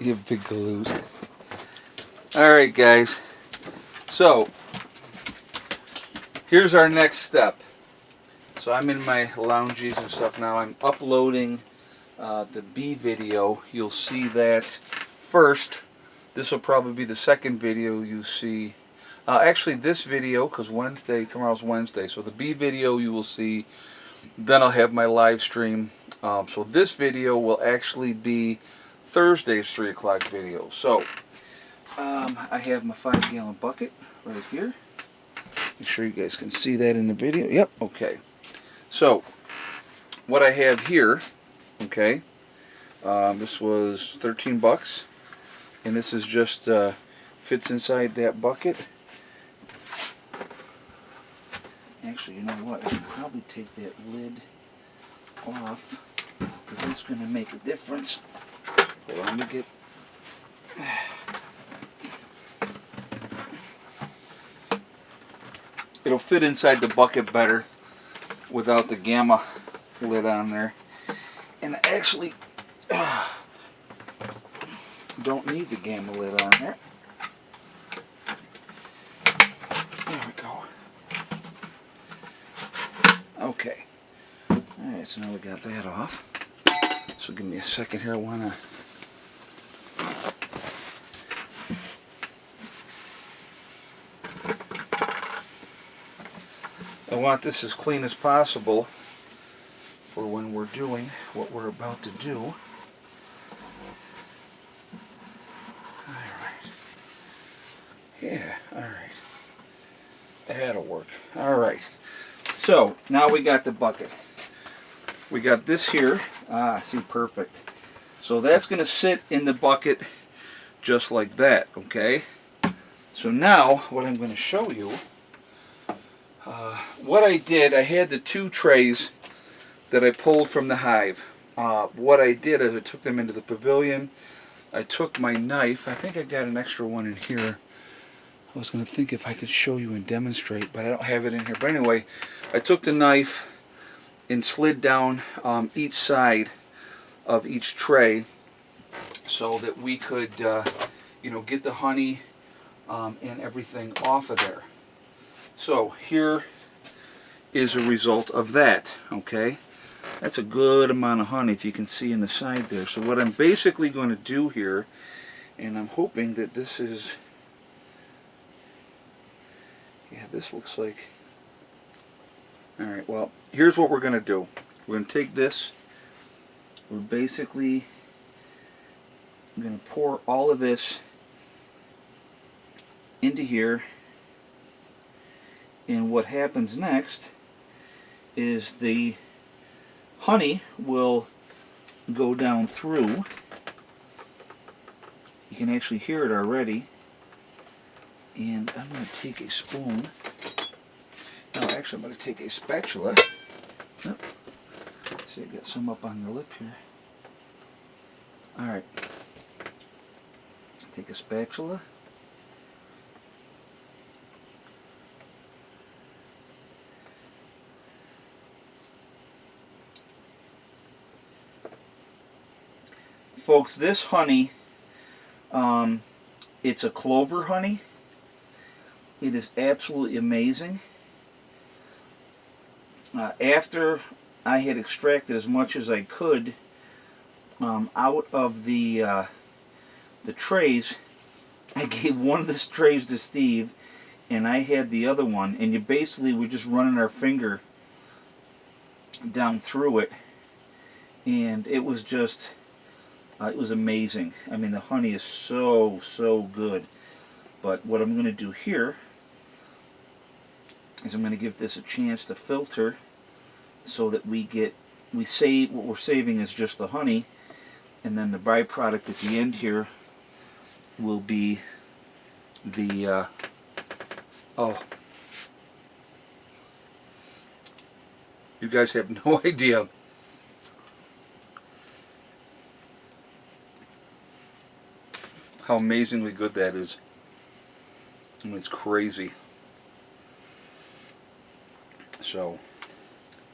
You big galoot. Alright guys, so here's our next step. So I'm in my lounges and stuff now. I'm uploading the bee video. You'll see that first. This will probably be the second video you see. Actually this video, because tomorrow's Wednesday, so the bee video you will see, then I'll have my live stream. So this video will actually be Thursday's 3 o'clock video. So I have my 5-gallon bucket right here. Make sure you guys can see that in the video. Yep, okay. So what I have here, okay, this was 13 bucks, and this is just fits inside that bucket. Actually, you know what? I should probably take that lid off, because that's going to make a difference. Hold on, let me get... It'll fit inside the bucket better without the gamma lid on there. And I actually don't need the gamma lid on there. There we go. Okay. Alright, so now we got that off. So give me a second here. I want this as clean as possible for when we're doing what we're about to do. Alright. Yeah, alright. That'll work. Alright. So, now we got the bucket. We got this here. See, perfect. So that's going to sit in the bucket just like that, okay? So now, what I'm going to show you, what I did, I had the 2 trays that I pulled from the hive. What I did is I took them into the pavilion. I took my knife. I think I got an extra one in here. I was going to think if I could show you and demonstrate, but I don't have it in here. But anyway, I took the knife and slid down each side of each tray so that we could, you know, get the honey and everything off of there. So here is a result of that, okay? That's a good amount of honey, if you can see in the side there. So what I'm basically going to do here, and I'm hoping that this is, yeah, this looks like, alright, well, here's what we're going to do. We're going to take this, we're basically going to pour all of this into here, and what happens next is the honey will go down through. You can actually hear it already. And I'm going to take a spoon. No, actually I'm going to take a spatula. Oh, see, I got some up on the lip here. Alright. Take a spatula. Folks, this honey, it's a clover honey. It is absolutely amazing. After I had extracted as much as I could out of the trays, I gave one of the trays to Steve, and I had the other one. And you basically were just running our finger down through it, and it was just... it was amazing. I mean, the honey is so good. But what I'm going to do here is I'm going to give this a chance to filter so that we save, what we're saving is just the honey, and then the byproduct at the end here will be the, oh, you guys have no idea how amazingly good that is. I mean, it's crazy. So,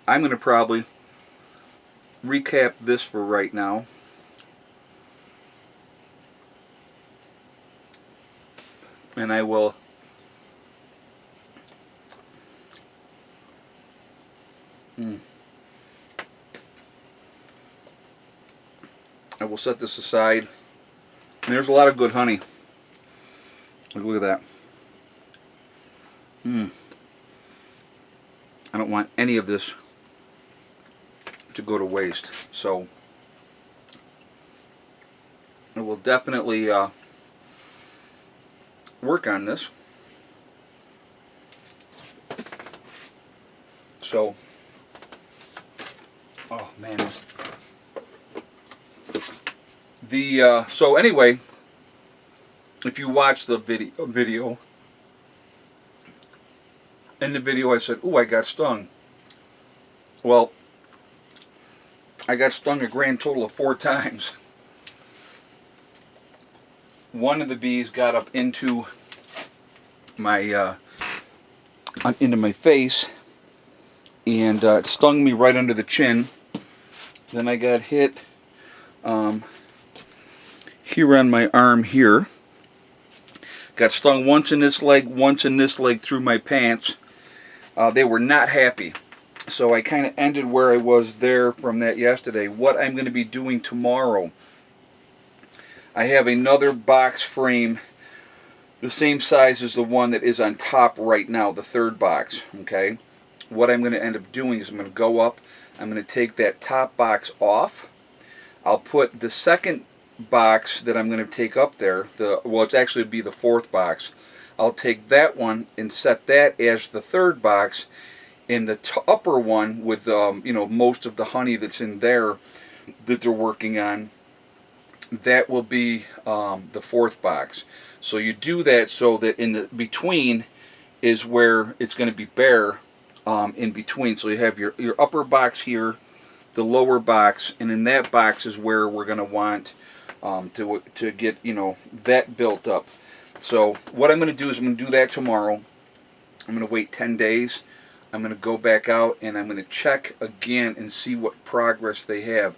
I'm going to probably recap this for right now. and I will set this aside. And there's a lot of good honey. Look at that. I don't want any of this to go to waste. So I will definitely work on this. So, oh man. So anyway, if you watch the video, in the video I said, "Ooh, I got stung." Well, I got stung a grand total of 4 times. One of the bees got up into my face, and it stung me right under the chin. Then I got hit here on my arm here. Got stung once in this leg, once in this leg through my pants. They were not happy. So I kind of ended where I was there from that yesterday. What I'm going to be doing tomorrow, I have another box frame the same size as the one that is on top right now, the third box. Okay. What I'm going to end up doing is I'm going to go up, I'm going to take that top box off. I'll put the second box that I'm going to take up there, well, it's actually be the 4th box. I'll take that one and set that as the 3rd box, and the upper one with you know, most of the honey that's in there that they're working on, that will be the 4th box. So you do that so that in the between is where it's going to be bare, in between. So you have your upper box here, the lower box, and in that box is where we're going to want to get, you know, that built up. So what I'm going to do is I'm going to do that tomorrow. I'm going to wait 10 days. I'm going to go back out and I'm going to check again and see what progress they have.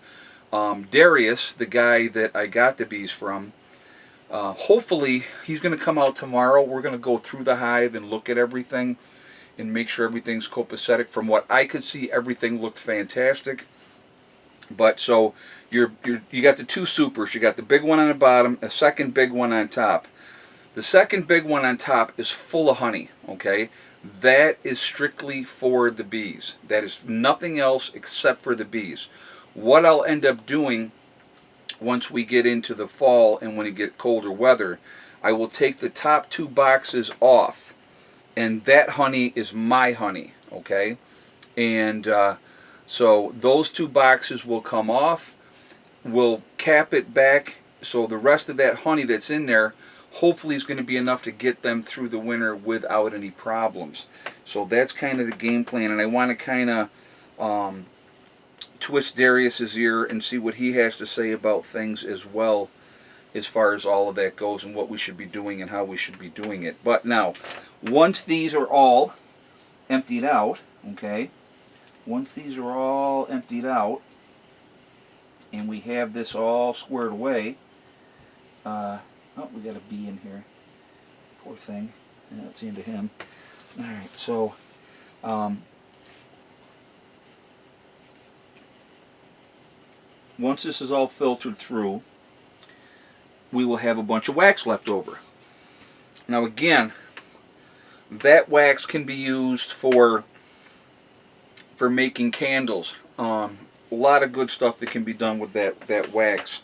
Darius, the guy that I got the bees from, hopefully he's going to come out tomorrow. We're going to go through the hive and look at everything and make sure everything's copacetic. From what I could see, everything looked fantastic. But so you got the 2 supers. You got the big one on the bottom, a second big one on top. The second big one on top is full of honey, okay? That is strictly for the bees. That is nothing else except for the bees. What I'll end up doing once we get into the fall and when it get colder weather, I will take the top 2 boxes off, and that honey is my honey, okay? And so those 2 boxes will come off. We'll cap it back, so the rest of that honey that's in there hopefully is going to be enough to get them through the winter without any problems. So that's kind of the game plan, and I want to kind of twist Darius's ear and see what he has to say about things as well, as far as all of that goes and what we should be doing and how we should be doing it. But now, once these are all emptied out, okay, once these are all emptied out and we have this all squared away, oh, we got a bee in here. Poor thing. Yeah, that's the end of him. Alright, so once this is all filtered through, we will have a bunch of wax left over. Now again, that wax can be used for making candles. A lot of good stuff that can be done with that wax.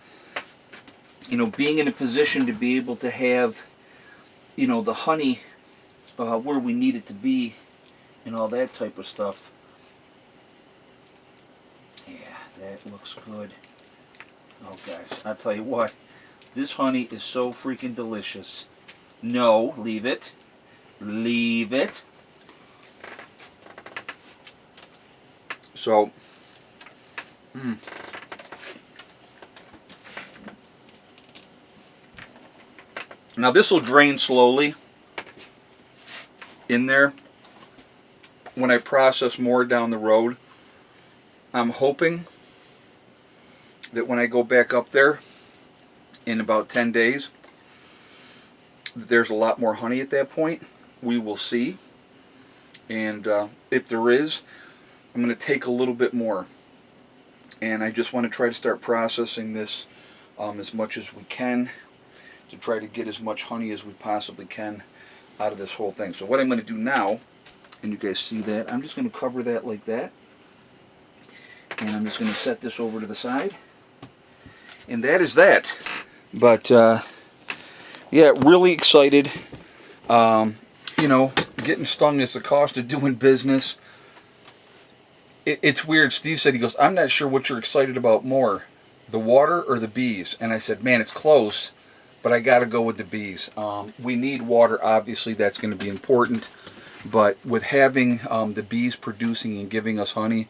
You know, being in a position to be able to have, you know, the honey where we need it to be and all that type of stuff. Yeah, that looks good. Oh guys, I'll tell you what, this honey is so freaking delicious. No, leave it. Leave it. So, now this will drain slowly in there when I process more down the road. I'm hoping that when I go back up there in about 10 days, that there's a lot more honey at that point. We will see. And if there is, I'm going to take a little bit more. And I just want to try to start processing this as much as we can to try to get as much honey as we possibly can out of this whole thing. So what I'm going to do now, and you guys see that, I'm just going to cover that like that. And I'm just going to set this over to the side. And that is that. But, yeah, really excited. You know, getting stung is the cost of doing business. It's weird. Steve said, he goes, I'm not sure what you're excited about more, the water or the bees. And I said, man, it's close, but I got to go with the bees. We need water, obviously. That's going to be important. But with having the bees producing and giving us honey,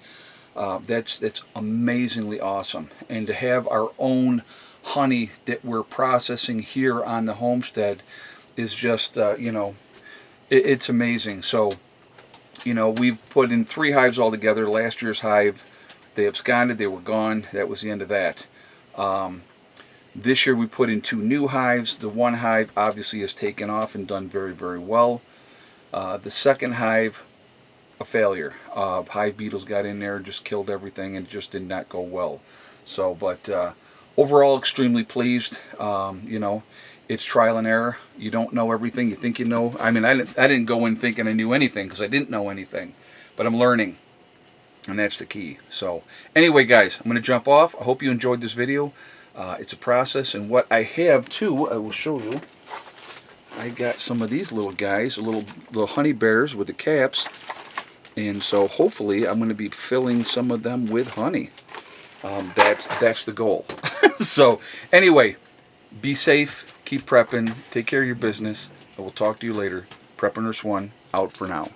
that's amazingly awesome. And to have our own honey that we're processing here on the homestead is just, you know, it's amazing. So, you know, we've put in 3 hives altogether. Last year's hive, they absconded, they were gone. That was the end of that. This year we put in 2 new hives. The one hive obviously has taken off and done very, very well. The second hive, a failure. Hive beetles got in there and just killed everything, and it just did not go well. So, but overall, extremely pleased. You know, it's trial and error. You don't know everything. You think you know. I mean, I didn't go in thinking I knew anything because I didn't know anything. But I'm learning, and that's the key. So, anyway, guys, I'm going to jump off. I hope you enjoyed this video. It's a process, and what I have, too, I will show you. I got some of these little guys, little honey bears with the caps. And so hopefully I'm going to be filling some of them with honey. That's the goal. So anyway, be safe, keep prepping, take care of your business. I will talk to you later. Prepper Nurse 1 out for now.